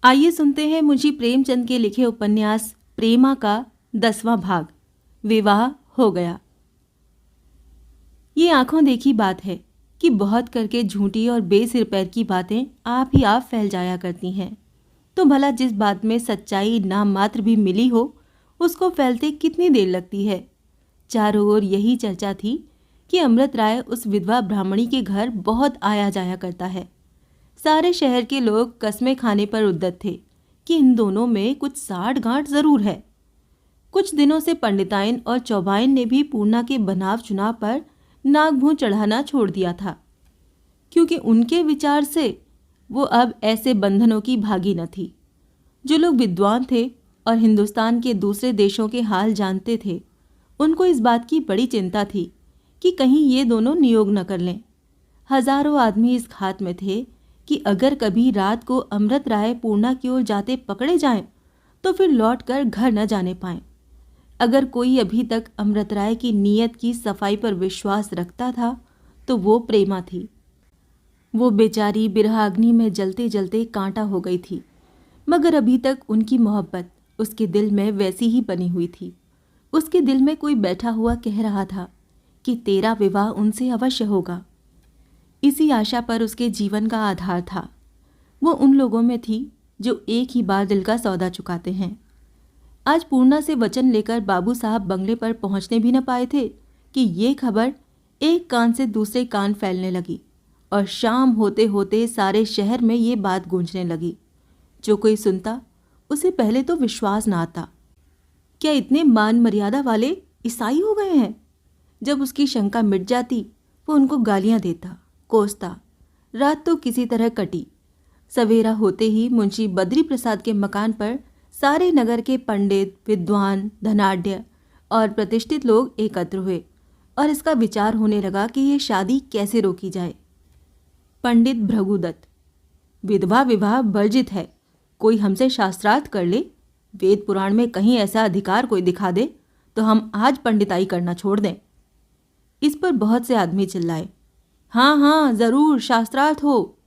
आइए सुनते हैं मुंशी प्रेमचंद के लिखे उपन्यास प्रेमा का 10वां भाग, विवाह हो गया। ये आंखों देखी बात है कि बहुत करके झूठी और बेसिर पैर की बातें आप ही आप फैल जाया करती हैं। तो भला जिस बात में सच्चाई नाम मात्र भी मिली हो, उसको फैलते कितनी देर लगती है। चारों ओर यही चर्चा थी कि अमृत राय उस विधवा ब्राह्मणी के घर बहुत आया जाया करता है। सारे शहर के लोग कस्में खाने पर उद्यत थे कि इन दोनों में कुछ साठ-गांठ जरूर है। कुछ दिनों से पंडिताइन और चौबाइन ने भी पूर्णा के बनाव चुनाव पर नाक भूं चढ़ाना छोड़ दिया था, क्योंकि उनके विचार से वो अब ऐसे बंधनों की भागी न थी। जो लोग विद्वान थे और हिंदुस्तान के दूसरे देशों के हाल जानते थे, उनको इस बात की बड़ी चिंता थी कि कहीं ये दोनों नियोग न कर लें। हजारों आदमी इस घात में थे कि अगर कभी रात को अमृत राय पूर्णा की ओर जाते पकड़े जाएं, तो फिर लौटकर घर न जाने पाएं। अगर कोई अभी तक अमृत राय की नीयत की सफाई पर विश्वास रखता था, तो वो प्रेमा थी। वो बेचारी बिरहाग्नि में जलते जलते कांटा हो गई थी, मगर अभी तक उनकी मोहब्बत उसके दिल में वैसी ही बनी हुई थी। उसके दिल में कोई बैठा हुआ कह रहा था कि तेरा विवाह उनसे अवश्य होगा। इसी आशा पर उसके जीवन का आधार था। वो उन लोगों में थी जो एक ही बार दिल का सौदा चुकाते हैं। आज पूर्णा से वचन लेकर बाबू साहब बंगले पर पहुंचने भी न पाए थे कि ये खबर एक कान से दूसरे कान फैलने लगी और शाम होते होते सारे शहर में ये बात गूंजने लगी। जो कोई सुनता उसे पहले तो विश्वास न आता। क्या इतने मान मर्यादा वाले ईसाई हो गए हैं? जब उसकी शंका मिट जाती, वो उनको गालियां देता, कोसता। रात तो किसी तरह कटी। सवेरा होते ही मुंशी बद्री प्रसाद के मकान पर सारे नगर के पंडित, विद्वान, धनाढ्य और प्रतिष्ठित लोग एकत्र हुए और इसका विचार होने लगा कि ये शादी कैसे रोकी जाए। पंडित भृगुदत्त: विधवा विवाह वर्जित है। कोई हमसे शास्त्रार्थ कर ले, वेद पुराण में कहीं ऐसा अधिकार कोई दिखा दे तो हम आज पंडिताई करना छोड़ दें। इस पर बहुत से आदमी चिल्लाए, हाँ हाँ जरूर शास्त्रार्थ हो।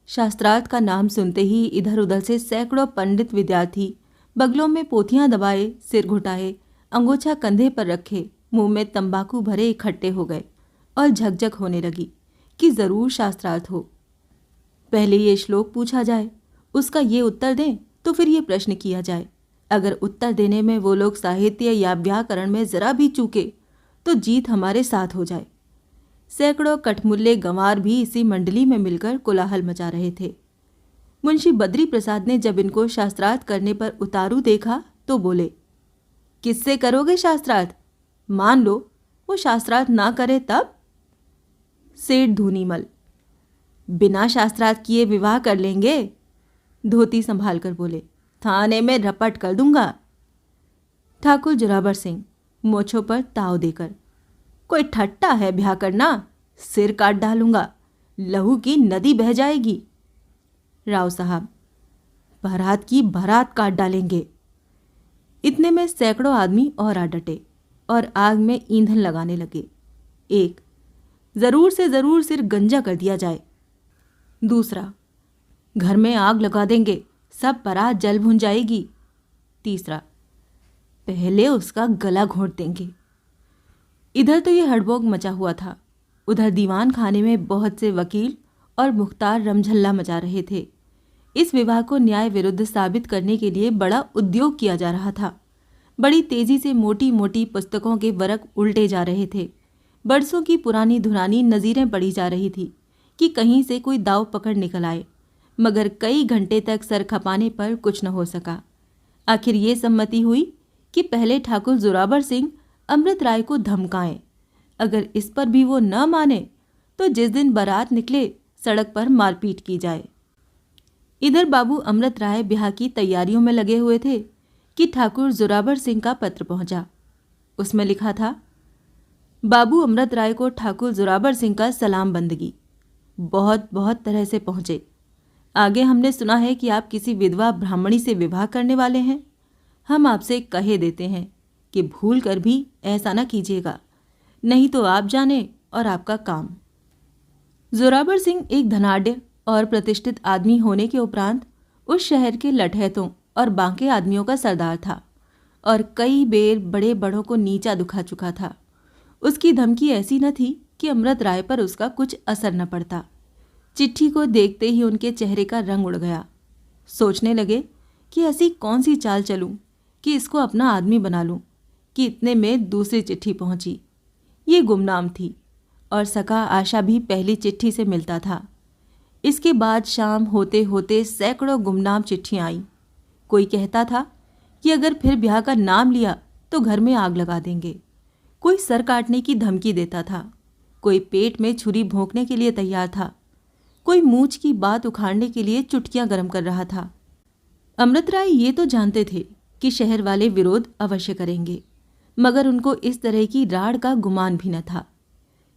शास्त्रार्थ का नाम सुनते ही इधर उधर से सैकड़ों पंडित विद्यार्थी बगलों में पोथियां दबाए, सिर घुटाए, अंगोछा कंधे पर रखे, मुंह में तंबाकू भरे इकट्ठे हो गए और झकझक होने लगी कि जरूर शास्त्रार्थ हो। पहले ये श्लोक पूछा जाए, उसका ये उत्तर दें, तो फिर ये प्रश्न किया जाए। अगर उत्तर देने में वो लोग साहित्य या व्याकरण में जरा भी चूके तो जीत हमारे साथ हो जाए। सैकड़ों कठमुल्ले गंवार भी इसी मंडली में मिलकर कोलाहल मचा रहे थे। मुंशी बद्री प्रसाद ने जब इनको शास्त्रार्थ करने पर उतारू देखा तो बोले, किससे करोगे शास्त्रार्थ? मान लो वो शास्त्रार्थ ना करे तब? सेठ धूनीमल: बिना शास्त्रार्थ किए विवाह कर लेंगे। धोती संभाल कर बोले, थाने में रपट कर दूंगा। ठाकुर जोरावर सिंह मोछों पर ताव देकर, कोई ठट्टा है ब्याह करना? सिर काट डालूंगा, लहू की नदी बह जाएगी। राव साहब: बारात की बारात काट डालेंगे। इतने में सैकड़ों आदमी और आ डटे और आग में ईंधन लगाने लगे। एक, जरूर से जरूर सिर गंजा कर दिया जाए। दूसरा, घर में आग लगा देंगे, सब बारात जल भुन जाएगी। तीसरा, पहले उसका गला घोंट देंगे। इधर तो ये हड़बोक मचा हुआ था, उधर दीवान खाने में बहुत से वकील और मुख्तार रमझल्ला मचा रहे थे। इस विवाह को न्याय विरुद्ध साबित करने के लिए बड़ा उद्योग किया जा रहा था। बड़ी तेजी से मोटी मोटी पुस्तकों के वरक उल्टे जा रहे थे। बरसों की पुरानी धुरानी नज़ीरें पड़ी जा रही थी कि कहीं से कोई दाव पकड़ निकल आए, मगर कई घंटे तक सर खपाने पर कुछ न हो सका। आखिर ये सम्मति हुई कि पहले ठाकुर जोरावर सिंह अमृत राय को धमकाएं। अगर इस पर भी वो न माने तो जिस दिन बारात निकले सड़क पर मारपीट की जाए। इधर बाबू अमृत राय ब्याह की तैयारियों में लगे हुए थे कि ठाकुर जोरावर सिंह का पत्र पहुंचा। उसमें लिखा था, बाबू अमृत राय को ठाकुर जोरावर सिंह का सलाम बंदगी। बहुत बहुत तरह से पहुंचे। आगे हमने सुना है कि आप किसी विधवा ब्राह्मणी से विवाह करने वाले हैं। हम आपसे कहे देते हैं कि भूल कर भी ऐसा न कीजिएगा, नहीं तो आप जाने और आपका काम। जोरावर सिंह एक धनाढ्य और प्रतिष्ठित आदमी होने के उपरांत उस शहर के लठैतों और बांके आदमियों का सरदार था और कई बेर बड़े बड़ों को नीचा दुखा चुका था। उसकी धमकी ऐसी न थी कि अमृत राय पर उसका कुछ असर न पड़ता। चिट्ठी को देखते ही उनके चेहरे का रंग उड़ गया। सोचने लगे कि ऐसी कौन सी चाल चलूं कि इसको अपना आदमी बना लूं कि इतने में दूसरी चिट्ठी पहुंची। ये गुमनाम थी और सका आशा भी पहली चिट्ठी से मिलता था। इसके बाद शाम होते होते सैकड़ों गुमनाम चिट्ठियां आईं। कोई कहता था कि अगर फिर ब्याह का नाम लिया तो घर में आग लगा देंगे। कोई सर काटने की धमकी देता था। कोई पेट में छुरी भोंकने के लिए तैयार था। कोई मूंछ की बात उखाड़ने के लिए चुटकियां गर्म कर रहा था। अमृत राय ये तो जानते थे कि शहर वाले विरोध अवश्य करेंगे, मगर उनको इस तरह की राड़ का गुमान भी न था।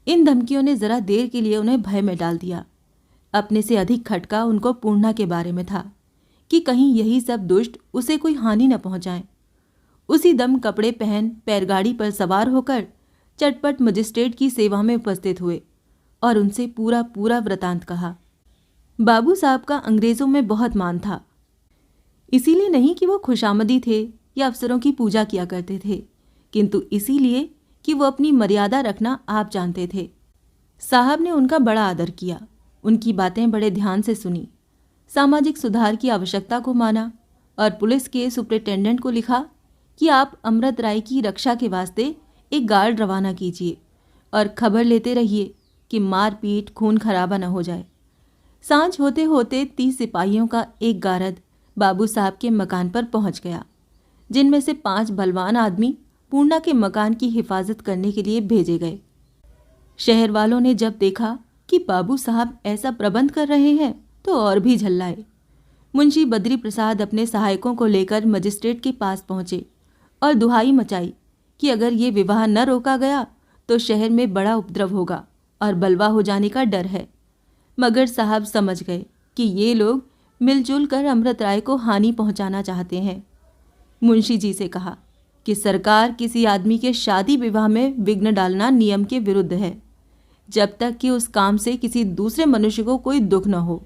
इन धमकियों ने जरा देर के लिए उन्हें भय में डाल दिया। अपने से अधिक खटका उनको पूर्णा के बारे में था कि कहीं यही सब दुष्ट उसे कोई हानि न पहुंचाएं। उसी दम कपड़े पहन पैरगाड़ी पर सवार होकर चटपट मजिस्ट्रेट की सेवा में उपस्थित हुए और उनसे पूरा पूरा वृतांत कहा। बाबू साहब का अंग्रेजों में बहुत मान था। इसीलिए नहीं कि वो खुशामदी थे या अफसरों की पूजा किया करते थे, किंतु इसीलिए कि वो अपनी मर्यादा रखना आप जानते थे। साहब ने उनका बड़ा आदर किया, उनकी बातें बड़े ध्यान से सुनी, सामाजिक सुधार की आवश्यकता को माना और पुलिस के सुपरिटेंडेंट को लिखा कि आप अमृत राय की रक्षा के वास्ते एक गार्ड रवाना कीजिए और खबर लेते रहिए कि मारपीट खून खराबा न हो जाए। सांझ होते होते 30 सिपाहियों का एक गारद बाबू साहब के मकान पर पहुंच गया, जिनमें से 5 बलवान आदमी पूर्णा के मकान की हिफाजत करने के लिए भेजे गए। शहर वालों ने जब देखा कि बाबू साहब ऐसा प्रबंध कर रहे हैं तो और भी झल्लाए। मुंशी बद्री प्रसाद अपने सहायकों को लेकर मजिस्ट्रेट के पास पहुंचे और दुहाई मचाई कि अगर ये विवाह न रोका गया तो शहर में बड़ा उपद्रव होगा और बलवा हो जाने का डर है। मगर साहब समझ गए कि ये लोग मिलजुल कर अमृत राय को हानि पहुंचाना चाहते हैं। मुंशी जी से कहा कि सरकार किसी आदमी के शादी विवाह में विघ्न डालना नियम के विरुद्ध है, जब तक कि उस काम से किसी दूसरे मनुष्य को कोई दुख न हो।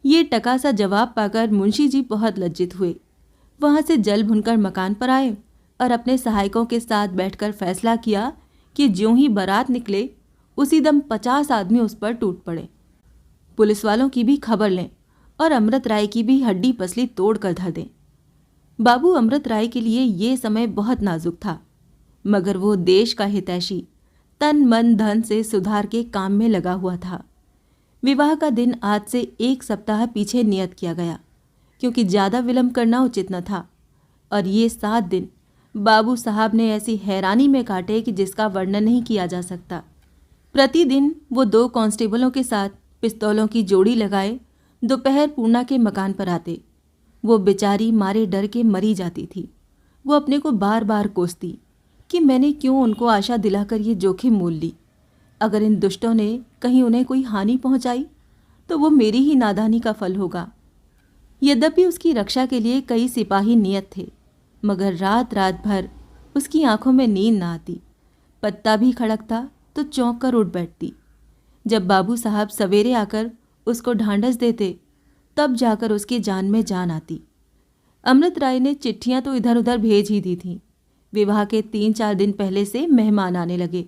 ये टका सा जवाब पाकर मुंशी जी बहुत लज्जित हुए। वहां से जल भुनकर मकान पर आए और अपने सहायकों के साथ बैठकर फैसला किया कि ज्यों ही बारात निकले उसी दम 50 आदमी उस पर टूट पड़े। पुलिस वालों की भी खबर लें और अमृत राय की भी हड्डी पसली तोड़ कर धर दें। बाबू अमृत राय के लिए ये समय बहुत नाजुक था, मगर वो देश का हितैषी तन मन धन से सुधार के काम में लगा हुआ था। विवाह का दिन आज से 1 सप्ताह पीछे नियत किया गया, क्योंकि ज़्यादा विलंब करना उचित न था। और ये 7 दिन बाबू साहब ने ऐसी हैरानी में काटे कि जिसका वर्णन नहीं किया जा सकता। प्रतिदिन वो 2 कांस्टेबलों के साथ पिस्तौलों की जोड़ी लगाए दोपहर पूर्णा के मकान पर आते। वो बेचारी मारे डर के मरी जाती थी। वो अपने को बार बार कोसती कि मैंने क्यों उनको आशा दिलाकर ये जोखिम मोल ली। अगर इन दुष्टों ने कहीं उन्हें कोई हानि पहुंचाई तो वो मेरी ही नादानी का फल होगा। यद्यपि उसकी रक्षा के लिए कई सिपाही नियत थे, मगर रात रात भर उसकी आंखों में नींद न आती। पत्ता भी खड़कता तो चौंक कर उठ बैठती। जब बाबू साहब सवेरे आकर उसको ढांढस देते तब जाकर उसकी जान में जान आती। अमृत राय ने चिट्ठियां तो इधर उधर भेज ही दी थीं। विवाह के 3-4 दिन पहले से मेहमान आने लगे।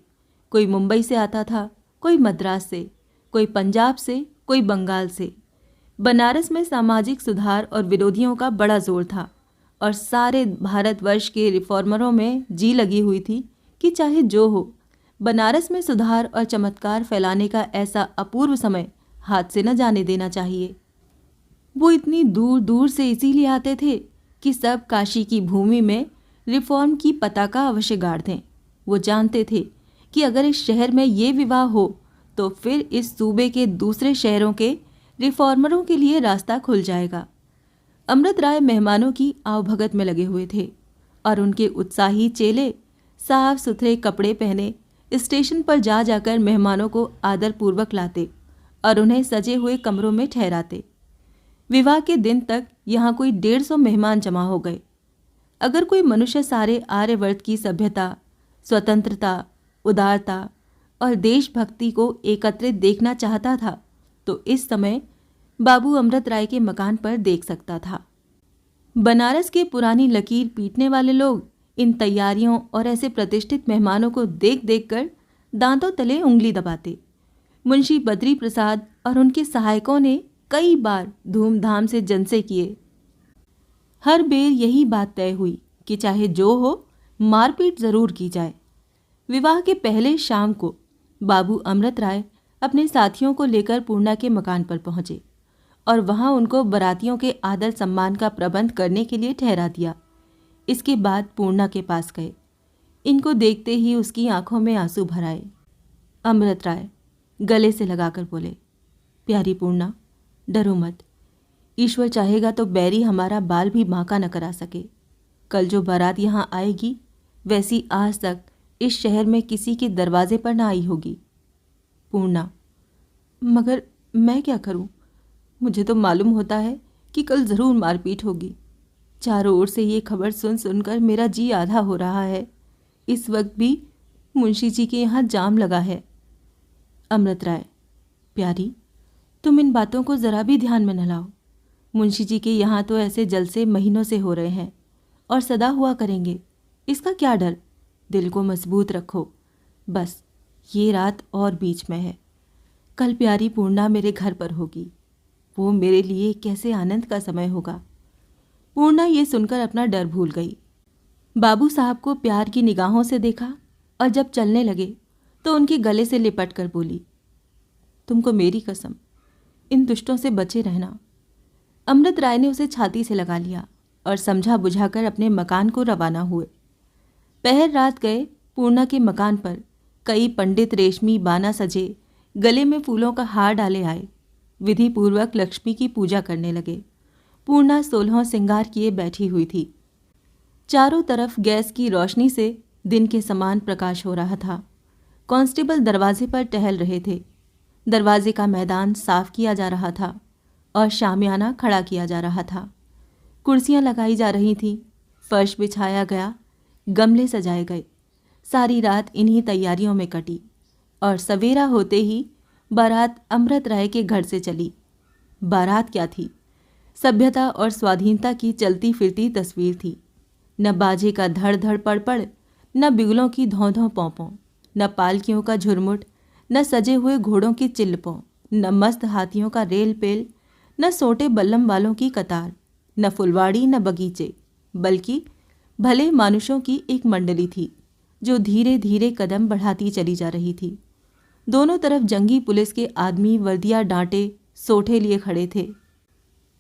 कोई मुंबई से आता था, कोई मद्रास से, कोई पंजाब से, कोई बंगाल से। बनारस में सामाजिक सुधार और विरोधियों का बड़ा जोर था और सारे भारतवर्ष के रिफॉर्मरों में जी लगी हुई थी कि चाहे जो हो, बनारस में सुधार और चमत्कार फैलाने का ऐसा अपूर्व समय हाथ से न जाने देना चाहिए। वो इतनी दूर दूर से इसीलिए आते थे कि सब काशी की भूमि में रिफॉर्म की पताका अवश्य गाड़ दें। वो जानते थे कि अगर इस शहर में ये विवाह हो तो फिर इस सूबे के दूसरे शहरों के रिफॉर्मरों के लिए रास्ता खुल जाएगा। अमृत राय मेहमानों की आवभगत में लगे हुए थे और उनके उत्साही चेले साफ सुथरे कपड़े पहने स्टेशन पर जा जाकर मेहमानों को आदरपूर्वक लाते और उन्हें सजे हुए कमरों में ठहराते। विवाह के दिन तक यहाँ कोई 150 मेहमान जमा हो गए। अगर कोई मनुष्य सारे आर्यवर्त की सभ्यता, स्वतंत्रता, उदारता और देशभक्ति को एकत्रित देखना चाहता था तो इस समय बाबू अमृत राय के मकान पर देख सकता था। बनारस के पुरानी लकीर पीटने वाले लोग इन तैयारियों और ऐसे प्रतिष्ठित मेहमानों को देख देख कर दांतों तले उंगली दबाते। मुंशी बद्री प्रसाद और उनके सहायकों ने कई बार धूमधाम से जलसे किए। हर बेर यही बात तय हुई कि चाहे जो हो, मारपीट जरूर की जाए। विवाह के पहले शाम को बाबू अमृत राय अपने साथियों को लेकर पूर्णा के मकान पर पहुंचे और वहां उनको बारातियों के आदर सम्मान का प्रबंध करने के लिए ठहरा दिया। इसके बाद पूर्णा के पास गए। इनको देखते ही उसकी आंखों में आंसू भर आए। अमृत राय गले से लगाकर बोले, प्यारी पूर्णा, डरो मत। ईश्वर चाहेगा तो बैरी हमारा बाल भी बांका न करा सके। कल जो बारात यहाँ आएगी वैसी आज तक इस शहर में किसी के दरवाजे पर ना आई होगी। पूर्णा, मगर मैं क्या करूं? मुझे तो मालूम होता है कि कल जरूर मारपीट होगी। चारों ओर से ये खबर सुन सुनकर मेरा जी आधा हो रहा है। इस वक्त भी मुंशी जी के यहाँ जाम लगा है। अमृत राय, प्यारी, तुम इन बातों को जरा भी ध्यान में न लाओ। मुंशी जी के यहाँ तो ऐसे जलसे महीनों से हो रहे हैं और सदा हुआ करेंगे। इसका क्या डर? दिल को मजबूत रखो। बस ये रात और बीच में है। कल प्यारी पूर्णा मेरे घर पर होगी। वो मेरे लिए कैसे आनंद का समय होगा। पूर्णा ये सुनकर अपना डर भूल गई। बाबू साहब को प्यार की निगाहों से देखा और जब चलने लगे तो उनके गले से लिपट कर बोली, तुमको मेरी कसम, इन दुष्टों से बचे रहना। अमृत राय ने उसे छाती से लगा लिया और समझा बुझाकर अपने मकान को रवाना हुए। पहर रात गए पूर्णा के मकान पर कई पंडित रेशमी बाना सजे गले में फूलों का हार डाले आए। विधि पूर्वक लक्ष्मी की पूजा करने लगे। पूर्णा 16 श्रृंगार किए बैठी हुई थी। चारों तरफ गैस की रोशनी से दिन के समान प्रकाश हो रहा था। कांस्टेबल दरवाजे पर टहल रहे थे। दरवाजे का मैदान साफ किया जा रहा था और शामियाना खड़ा किया जा रहा था। कुर्सियां लगाई जा रही थीं, फर्श बिछाया गया, गमले सजाए गए। सारी रात इन्हीं तैयारियों में कटी और सवेरा होते ही बारात अमृत राय के घर से चली। बारात क्या थी? सभ्यता और स्वाधीनता की चलती फिरती तस्वीर थी। न बाजे का धड़ धड़ पड़पड़, न बिगलों की धौं धौं पों पों, न पालकियों का झुरमुट, न सजे हुए घोड़ों की चिल्लपों, न मस्त हाथियों का रेल पेल, न सोटे बल्लम वालों की कतार, न फुलवाड़ी, न बगीचे, बल्कि भले मानुषों की एक मंडली थी जो धीरे धीरे कदम बढ़ाती चली जा रही थी। दोनों तरफ जंगी पुलिस के आदमी वर्दिया डांटे सोठे लिए खड़े थे।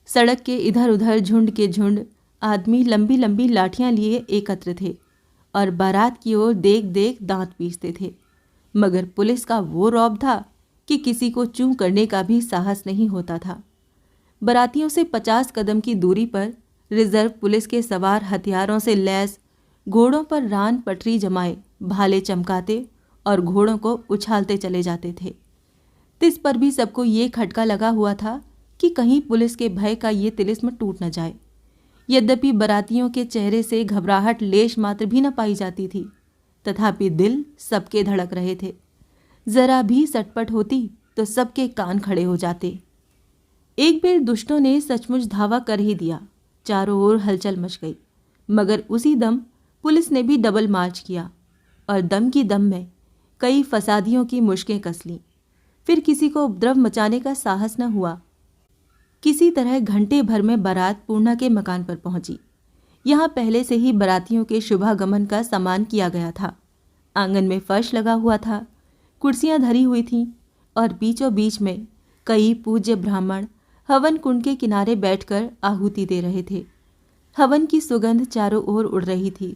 सड़क के इधर उधर झुंड के झुंड आदमी लंबी लंबी लाठियां लिए एकत्र थे और बारात की ओर देख देख दांत पीसते थे। मगर पुलिस का वो रौब था कि किसी को चूं करने का भी साहस नहीं होता था। बारातियों से 50 कदम की दूरी पर रिजर्व पुलिस के सवार हथियारों से लैस घोड़ों पर रान पटरी जमाए भाले चमकाते और घोड़ों को उछालते चले जाते थे। तिस पर भी सबको ये खटका लगा हुआ था कि कहीं पुलिस के भय का ये तिलिस्म टूट न जाए। यद्यपि बारातियों के चेहरे से घबराहट लेश मात्र भी न पाई जाती थी, तथापि दिल सबके धड़क रहे थे। जरा भी सटपट होती तो सबके कान खड़े हो जाते। एक बेर दुष्टों ने सचमुच धावा कर ही दिया। चारों ओर हलचल मच गई, मगर उसी दम पुलिस ने भी डबल मार्च किया और दम की दम में कई फसादियों की मुश्कें कस लीं। फिर किसी को उपद्रव मचाने का साहस न हुआ। किसी तरह घंटे भर में बारात पूर्णा के मकान पर पहुंची। यहाँ पहले से ही बारातियों के शुभागमन का सामान किया गया था। आंगन में फर्श लगा हुआ था, कुर्सियां धरी हुई थीं और बीचों बीच में कई पूज्य ब्राह्मण हवन कुंड के किनारे बैठकर आहुति दे रहे थे। हवन की सुगंध चारों ओर उड़ रही थी।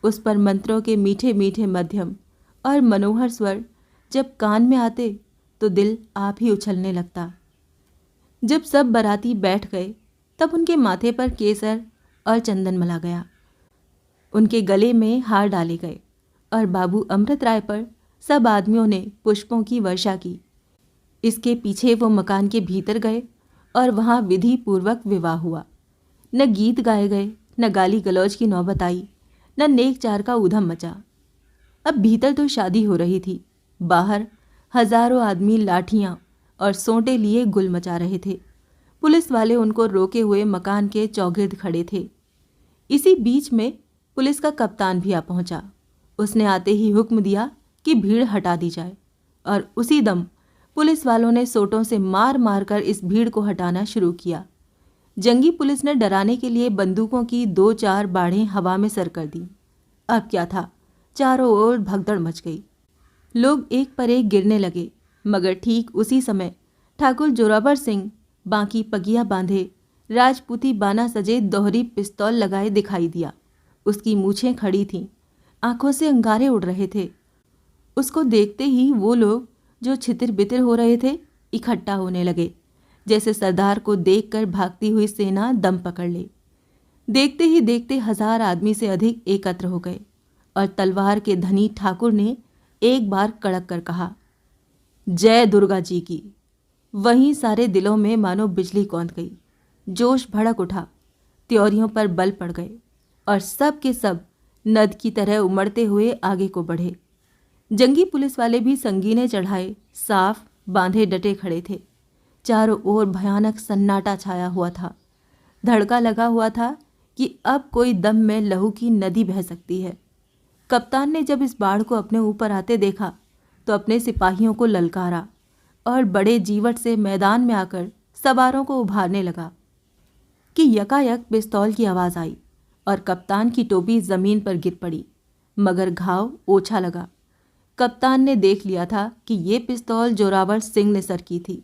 उस पर मंत्रों के मीठे मीठे मध्यम और मनोहर स्वर जब कान में आते तो दिल आप ही उछलने लगता। जब सब बाराती बैठ गए तब उनके माथे पर केसर और चंदन मला गया, उनके गले में हार डाले गए और बाबू अमृत राय पर सब आदमियों ने पुष्पों की वर्षा की। इसके पीछे वो मकान के भीतर गए और वहाँ विधि पूर्वक विवाह हुआ। न गीत गाए गए, न गाली गलौज की नौबत आई, न नेक चार का ऊधम मचा। अब भीतर तो शादी हो रही थी, बाहर हजारों आदमी लाठियां और सोंटे लिए गुल मचा रहे थे। पुलिस वाले उनको रोके हुए मकान के चौगिर्द खड़े थे। इसी बीच में पुलिस का कप्तान भी आ पहुंचा। उसने आते ही हुक्म दिया कि भीड़ हटा दी जाए और उसी दम पुलिस वालों ने सोटों से मार मार कर इस भीड़ को हटाना शुरू किया। जंगी पुलिस ने डराने के लिए बंदूकों की 2-4 बाढ़ें हवा में सर कर दी। अब क्या था, चारों ओर भगदड़ मच गई। लोग एक पर एक गिरने लगे, मगर ठीक उसी समय ठाकुर जोरावर सिंह बाकी पगिया बांधे, राजपूती बाना सजे, दोहरी पिस्तौल लगाए दिखाई दिया। उसकी मूछें खड़ी थीं, आंखों से अंगारे उड़ रहे थे। उसको देखते ही वो लोग जो छितिर बितिर हो रहे थे इकट्ठा होने लगे, जैसे सरदार को देखकर भागती हुई सेना दम पकड़ ले। देखते ही देखते 1000 आदमी से अधिक एकत्र हो गए और तलवार के धनी ठाकुर ने एक बार कड़क कर कहा, जय दुर्गा जी की। वहीं सारे दिलों में मानो बिजली कौंध गई, जोश भड़क उठा, त्योरियों पर बल पड़ गए और सब के सब नद की तरह उमड़ते हुए आगे को बढ़े। जंगी पुलिस वाले भी संगीने चढ़ाए, साफ बांधे डटे खड़े थे। चारों ओर भयानक सन्नाटा छाया हुआ था। धड़का लगा हुआ था कि अब कोई दम में लहू की नदी बह सकती है। कप्तान ने जब इस बाढ़ को अपने ऊपर आते देखा तो अपने सिपाहियों को ललकारा और बड़े जीवट से मैदान में आकर सवारों को उभारने लगा कि यकायक पिस्तौल की आवाज़ आई और कप्तान की टोपी ज़मीन पर गिर पड़ी, मगर घाव ओछा लगा। कप्तान ने देख लिया था कि ये पिस्तौल जोरावर सिंह ने सर की थी।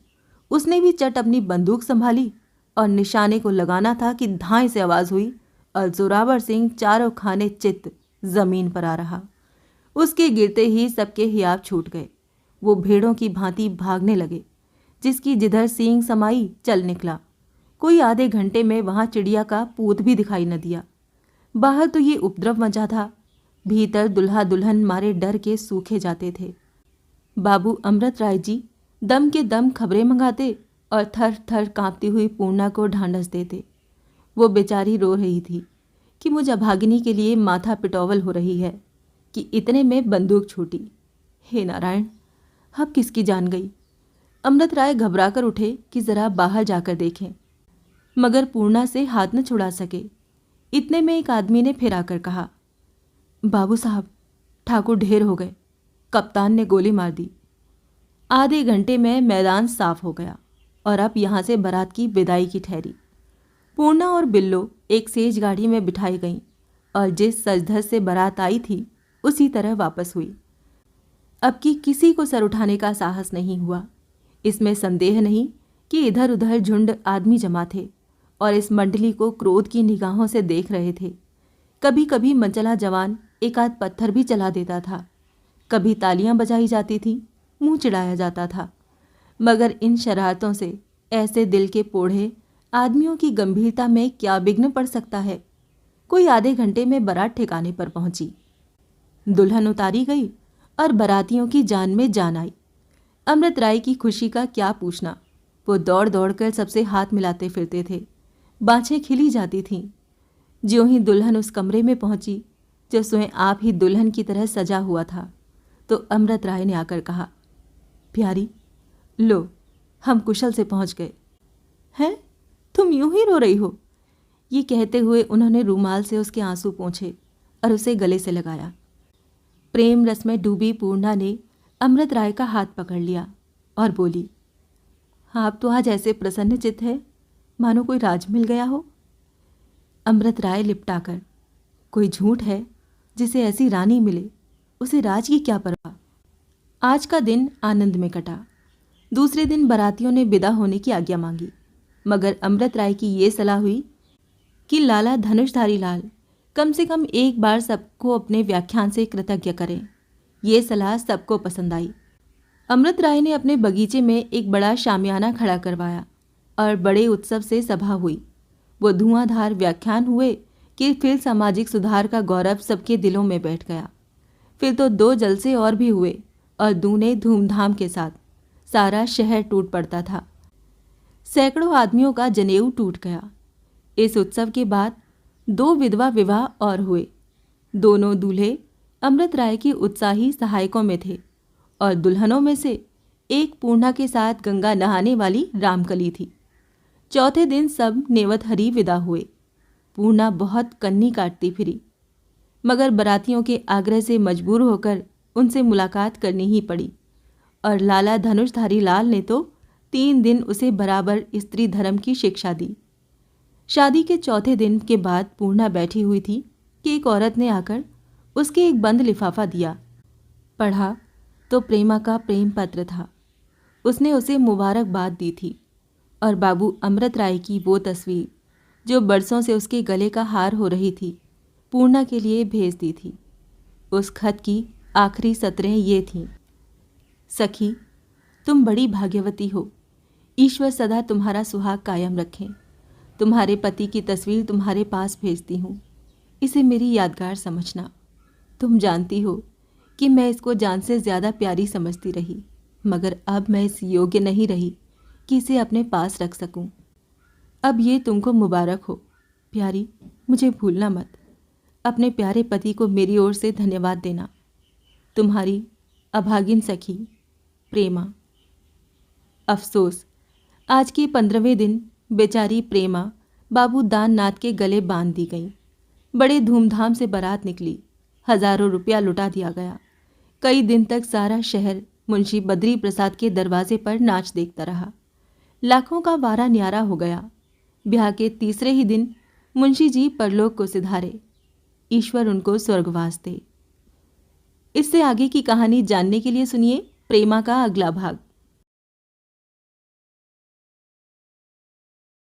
उसने भी चट अपनी बंदूक संभाली और निशाने को लगाना था कि धांय से आवाज़ हुई और जोरावर सिंह चारों खाने चित्त ज़मीन पर आ रहा। उसके गिरते ही सबके हियाब छूट गए। वो भेड़ों की भांति भागने लगे, जिसकी जिधर सींग समाई चल निकला। कोई आधे घंटे में वहाँ चिड़िया का पूत भी दिखाई न दिया। बाहर तो ये उपद्रव मचा था, भीतर दुल्हा दुल्हन मारे डर के सूखे जाते थे। बाबू अमृत राय जी दम के दम खबरें मंगाते और थर थर कांपती हुई पूर्णा को ढांढस देते। वो बेचारी रो रही थी कि मुझ अभागिनी के लिए माथा पिटौवल हो रही है कि इतने में बंदूक छूटी। हे नारायण, अब किसकी जान गई। अमृत राय घबरा कर उठे कि जरा बाहर जाकर देखें, मगर पूर्णा से हाथ न छुड़ा सके। इतने में एक आदमी ने फिर आकर कहा, बाबू साहब, ठाकुर ढेर हो गए, कप्तान ने गोली मार दी। आधे घंटे में मैदान साफ हो गया और अब यहाँ से बारात की विदाई की ठहरी। पूर्णा और बिल्लो एक सेज गाड़ी में बिठाई गईं और जिस सजधज से बारात आई थी उसी तरह वापस हुई। अब की किसी को सर उठाने का साहस नहीं हुआ। इसमें संदेह नहीं कि इधर उधर झुंड आदमी जमा थे और इस मंडली को क्रोध की निगाहों से देख रहे थे। कभी कभी मनचला जवान एक आध पत्थर भी चला देता था, कभी तालियां बजाई जाती थीं, मुंह चिढ़ाया जाता था, मगर इन शरारतों से ऐसे दिल के पोढ़े आदमियों की गंभीरता में क्या विघ्न पड़ सकता है। कोई आधे घंटे में बारात ठिकाने पर पहुंची। दुल्हन उतारी गई और बारातियों की जान में जान आई। अमृत राय की खुशी का क्या पूछना। वो दौड़ दौड़ कर सबसे हाथ मिलाते फिरते थे, बाँछें खिली जाती थीं। ज्यों ही दुल्हन उस कमरे में पहुंची जो स्वयं आप ही दुल्हन की तरह सजा हुआ था, तो अमृत राय ने आकर कहा, प्यारी, लो, हम कुशल से पहुंच गए। हैं, तुम यूं ही रो रही हो? ये कहते हुए उन्होंने रूमाल से उसके आंसू पोंछे और उसे गले से लगाया। प्रेम रस में डूबी पूर्णा ने अमृत राय का हाथ पकड़ लिया और बोली, आप तो आज ऐसे प्रसन्न चित्त है मानो कोई राज मिल गया हो। अमृत राय लिपटा कर, कोई झूठ है जिसे ऐसी रानी मिले, उसे राज की क्या परवाह। आज का दिन आनंद में कटा। दूसरे दिन बारातियों ने विदा होने की आज्ञा मांगी, मगर अमृत राय की ये सलाह हुई कि लाला धनुषधारी लाल कम से कम एक बार सबको अपने व्याख्यान से कृतज्ञ करें। ये सलाह सबको पसंद आई। अमृत राय ने अपने बगीचे में एक बड़ा शामियाना खड़ा करवाया और बड़े उत्सव से सभा हुई। वो धुआंधार व्याख्यान हुए कि फिर सामाजिक सुधार का गौरव सबके दिलों में बैठ गया। फिर तो 2 जलसे और भी हुए और दूने धूमधाम के साथ सारा शहर टूट पड़ता था। सैकड़ों आदमियों का जनेऊ टूट गया। इस उत्सव के बाद 2 विधवा विवाह और हुए। दोनों दूल्हे अमृत राय की उत्साही सहायकों में थे और दुल्हनों में से एक पूर्णा के साथ गंगा नहाने वाली रामकली थी। चौथे दिन सब नेवतहरी विदा हुए। पूर्णा बहुत कन्नी काटती फिरी, मगर बरातियों के आग्रह से मजबूर होकर उनसे मुलाकात करनी ही पड़ी। और लाला धनुषधारी लाल ने तो 3 दिन उसे बराबर स्त्री धर्म की शिक्षा दी। शादी के चौथे दिन के बाद पूर्णा बैठी हुई थी कि एक औरत ने आकर उसके एक बंद लिफाफा दिया। पढ़ा तो प्रेमा का प्रेम पत्र था। उसने उसे मुबारकबाद दी थी और बाबू अमृत राय की वो तस्वीर जो बरसों से उसके गले का हार हो रही थी, पूर्णा के लिए भेज दी थी। उस खत की आखिरी सतरें ये थीं। सखी, तुम बड़ी भाग्यवती हो। ईश्वर सदा तुम्हारा सुहाग कायम रखें। तुम्हारे पति की तस्वीर तुम्हारे पास भेजती हूँ। इसे मेरी यादगार समझना। तुम जानती हो कि मैं इसको जान से ज़्यादा प्यारी समझती रही, मगर अब मैं इस योग्य नहीं रही कि इसे अपने पास रख सकूं। अब ये तुमको मुबारक हो। प्यारी, मुझे भूलना मत। अपने प्यारे पति को मेरी ओर से धन्यवाद देना। तुम्हारी अभागिन सखी प्रेमा। अफसोस, आज के 15वें दिन बेचारी प्रेमा बाबू दाननाथ के गले बांध दी गई। बड़े धूमधाम से बारात निकली। हजारों रुपया लुटा दिया गया। कई दिन तक सारा शहर मुंशी बद्री प्रसाद के दरवाजे पर नाच देखता रहा। लाखों का वारा न्यारा हो गया। ब्याह के तीसरे ही दिन मुंशी जी परलोक को सिधारे। ईश्वर उनको स्वर्गवास दे। इससे आगे की कहानी जानने के लिए सुनिए प्रेमा का अगला भाग।